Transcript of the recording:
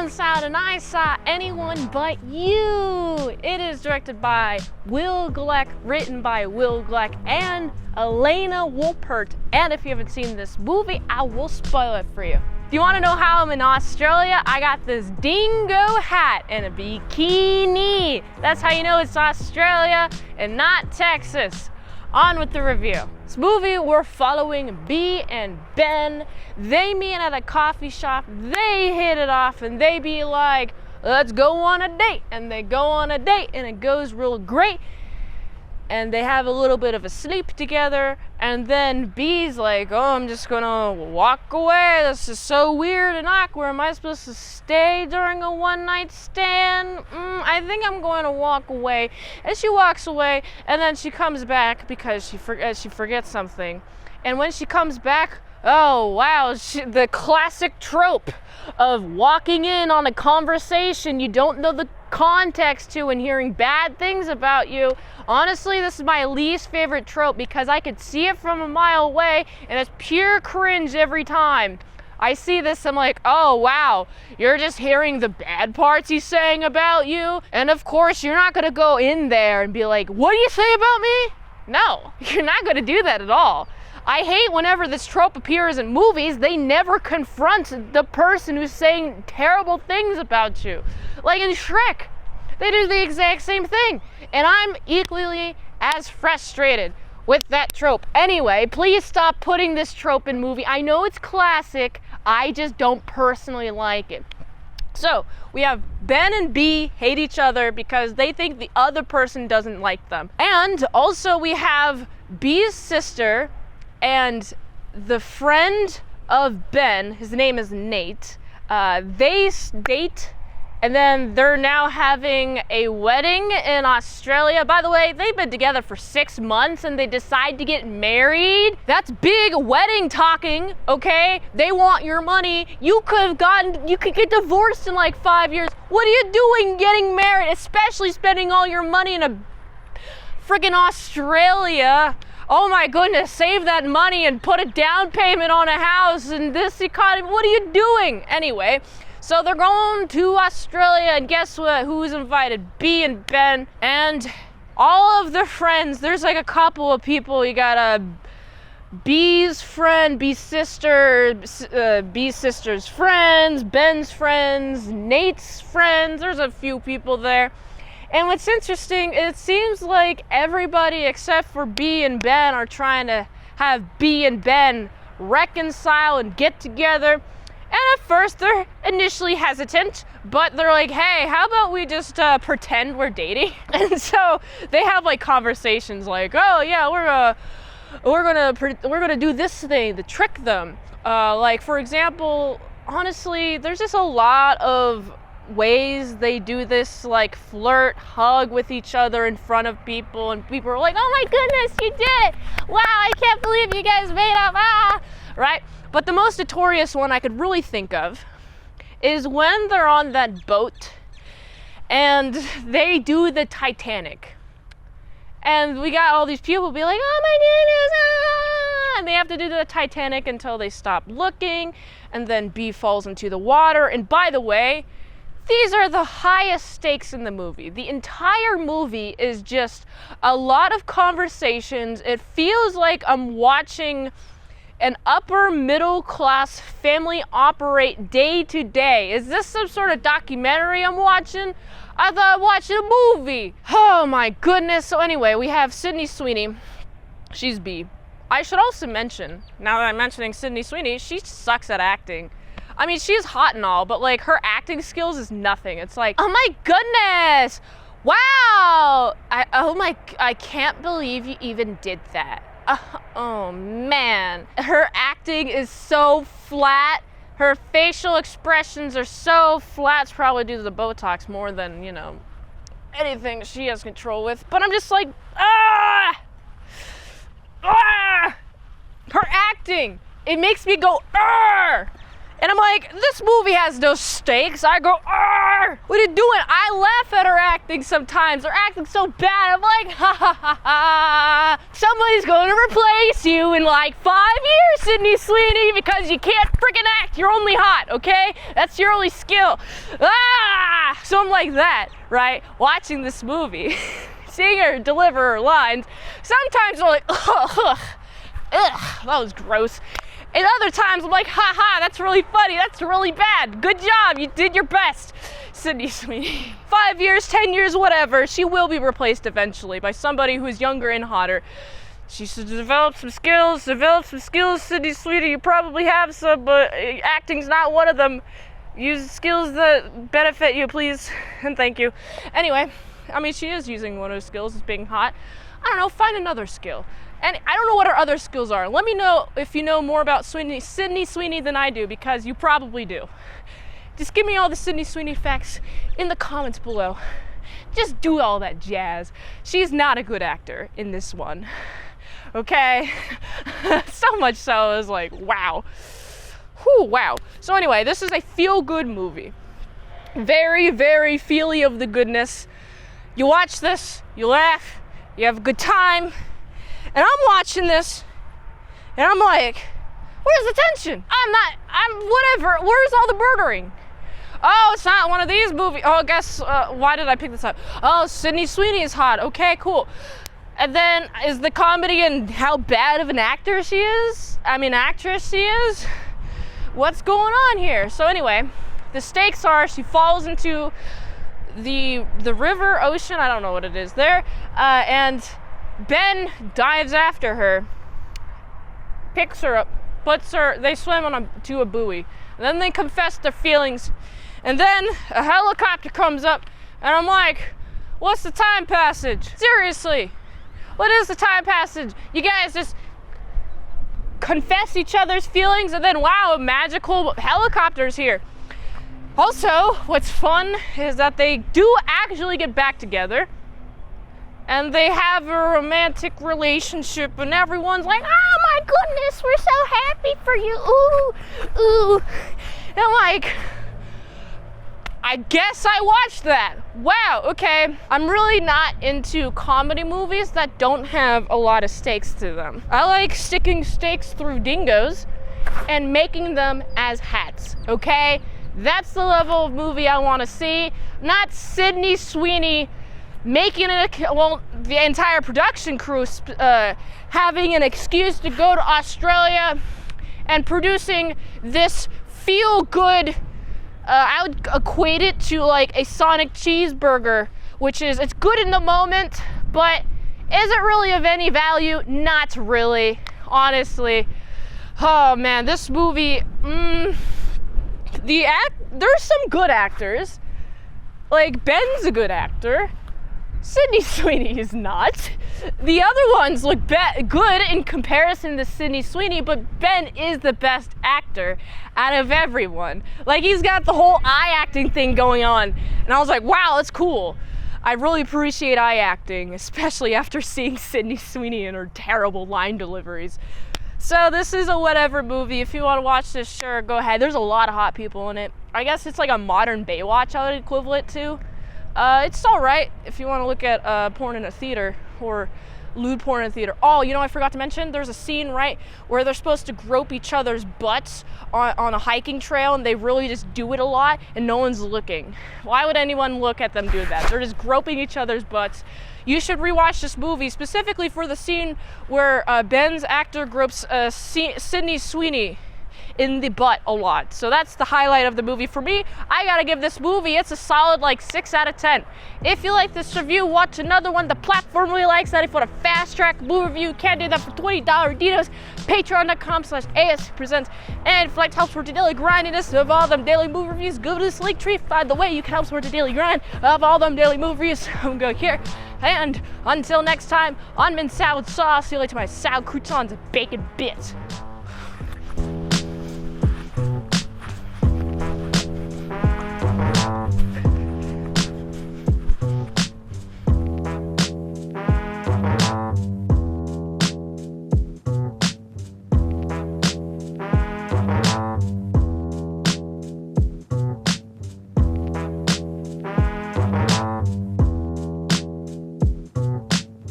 Cinnamon Salad and I Saw Anyone But You. It is directed by Will Gleck, written by Will Gleck and Elena Wolpert. And if you haven't seen this movie, I will spoil it for you. If you want to know how I'm in Australia, I got this dingo hat and a bikini. That's how you know it's Australia and not Texas. On with the review. This movie, we're following Bea and Ben. They meet at a coffee shop, they hit it off, and they be like, let's go on a date. And they go on a date, and it goes real great. And they have a little bit of a sleep together, and then Bea's like, oh, I'm just gonna walk away. This is so weird and awkward. Am I supposed to stay during a one-night stand? I think I'm going to walk away. And she walks away, and then she comes back because she forgets something. And when she comes back, oh wow, the classic trope of walking in on a conversation you don't know the context to and hearing bad things about you. Honestly, this is my least favorite trope because I could see it from a mile away and it's pure cringe every time. I see this, I'm like, oh wow, you're just hearing the bad parts he's saying about you. And of course, you're not gonna go in there and be like, what do you say about me? No, you're not gonna do that at all. I hate whenever this trope appears in movies, they never confront the person who's saying terrible things about you. Like in Shrek, they do the exact same thing. And I'm equally as frustrated with that trope. Anyway, please stop putting this trope in movie. I know it's classic, I just don't personally like it. So, we have Ben and Bea hate each other because they think the other person doesn't like them. And also we have Bea's sister and the friend of Ben, his name is Nate, they date, and then they're now having a wedding in Australia. By the way, they've been together for 6 months and they decide to get married. That's big wedding talking, okay? They want your money. You could get divorced in like 5 years. What are you doing getting married, especially spending all your money in a friggin' Australia? Oh my goodness, save that money and put a down payment on a house in this economy. What are you doing? Anyway, so they're going to Australia, and guess what? Who's invited? Bea and Ben and all of their friends. There's like a couple of people. You got Bea's friend, Bea's sister's friends, Ben's friends, Nate's friends. There's a few people there. And what's interesting, it seems like everybody except for Bea and Ben are trying to have Bea and Ben reconcile and get together. And at first they're initially hesitant, but they're like, hey, how about we just pretend we're dating? And so they have like conversations like, oh yeah, we're gonna do this thing to trick them. Like for example, honestly, there's just a lot of ways they do this, like flirt, hug with each other in front of people, and people are like, oh my goodness, you did it! Wow, I can't believe you guys made up, right? But the most notorious one I could really think of is when they're on that boat and they do the Titanic. And we got all these people be like, oh my goodness, and they have to do the Titanic until they stop looking, and then Bea falls into the water. And by the way, these are the highest stakes in the movie. The entire movie is just a lot of conversations. It feels like I'm watching an upper middle class family operate day to day. Is this some sort of documentary I'm watching? I thought I watched a movie. Oh my goodness. So anyway, we have Sydney Sweeney. She's Bea. I should also mention, now that I'm mentioning Sydney Sweeney, she sucks at acting. I mean, she's hot and all, but like her acting skills is nothing. It's like, oh my goodness, wow, I can't believe you even did that. Oh man, her acting is so flat. Her facial expressions are so flat. It's probably due to the Botox more than, you know, anything she has control with. But I'm just like, her acting, it makes me go, And I'm like, this movie has no stakes. I go, "Arr! What are you doing?" I laugh at her acting sometimes. Her acting so bad. I'm like, ha ha ha ha. Somebody's going to replace you in like 5 years, Sydney Sweeney, because you can't freaking act. You're only hot, okay? That's your only skill. Ah! So I'm like that, right? Watching this movie, seeing her deliver her lines. Sometimes I'm like, ugh, that was gross. And other times I'm like, ha ha, that's really funny, that's really bad. Good job, you did your best. Sydney Sweeney. 5 years, 10 years, whatever, she will be replaced eventually by somebody who's younger and hotter. She should develop some skills, Sydney Sweeney. You probably have some, but acting's not one of them. Use skills that benefit you, please, and thank you. Anyway, I mean, she is using one of those skills, is being hot. I don't know, find another skill. And I don't know what her other skills are. Let me know if you know more about Sydney Sweeney than I do, because you probably do. Just give me all the Sydney Sweeney facts in the comments below. Just do all that jazz. She's not a good actor in this one. Okay? So much so, I was like, wow. Whew, wow. So anyway, this is a feel-good movie. Very, very feely of the goodness. You watch this, you laugh, you have a good time. And I'm watching this, and I'm like, where's the tension? Whatever, where's all the murdering? Oh, it's not one of these movies. Oh, I guess, why did I pick this up? Oh, Sydney Sweeney is hot. Okay, cool. And then, is the comedy and how bad of an actor she is? Actress she is? What's going on here? So anyway, the stakes are she falls into the river, ocean, I don't know what it is there, and Ben dives after her, picks her up, they swim to a buoy, and then they confess their feelings, and then a helicopter comes up, and I'm like, what's the time passage? Seriously, what is the time passage? You guys just confess each other's feelings, and then wow, magical helicopters here. Also, what's fun is that they do actually get back together, and they have a romantic relationship, and everyone's like, oh my goodness, we're so happy for you, ooh, ooh. And I'm like, I guess I watched that. Wow, okay. I'm really not into comedy movies that don't have a lot of stakes to them. I like sticking stakes through dingoes and making them as hats, okay? That's the level of movie I want to see, not Sydney Sweeney making the entire production crew having an excuse to go to Australia and producing this feel-good, I would equate it to like a Sonic cheeseburger, which is, it's good in the moment, but is it really of any value? Not really, honestly. Oh man, this movie, there's some good actors. Like, Ben's a good actor. Sydney Sweeney is not. The other ones look good in comparison to Sydney Sweeney, but Ben is the best actor out of everyone. Like, he's got the whole eye acting thing going on. And I was like, wow, that's cool. I really appreciate eye acting, especially after seeing Sydney Sweeney and her terrible line deliveries. So this is a whatever movie. If you want to watch this, sure, go ahead. There's a lot of hot people in it. I guess it's like a modern Baywatch I would equivalent to. It's alright if you want to look at porn in a theater, or lewd porn in a theater. Oh, you know, I forgot to mention, there's a scene, right, where they're supposed to grope each other's butts on a hiking trail, and they really just do it a lot, and no one's looking. Why would anyone look at them do that? They're just groping each other's butts. You should rewatch this movie, specifically for the scene where Ben's actor gropes Sydney Sweeney in the butt a lot. So that's the highlight of the movie for me. I gotta give this movie, it's a solid like 6 out of 10. If you like this review, watch another one. The platform really likes that. If you want a fast track movie review, you can do that for $20 Dinos. Patreon.com/ASEPresents. And if you like to help support the daily grindiness of all them daily movie reviews, go to this link tree. Find the way you can help support the daily grind of all them daily movie reviews. I'm going here. And until next time, on mint salad sauce, see you later, my salad croutons and bacon bits.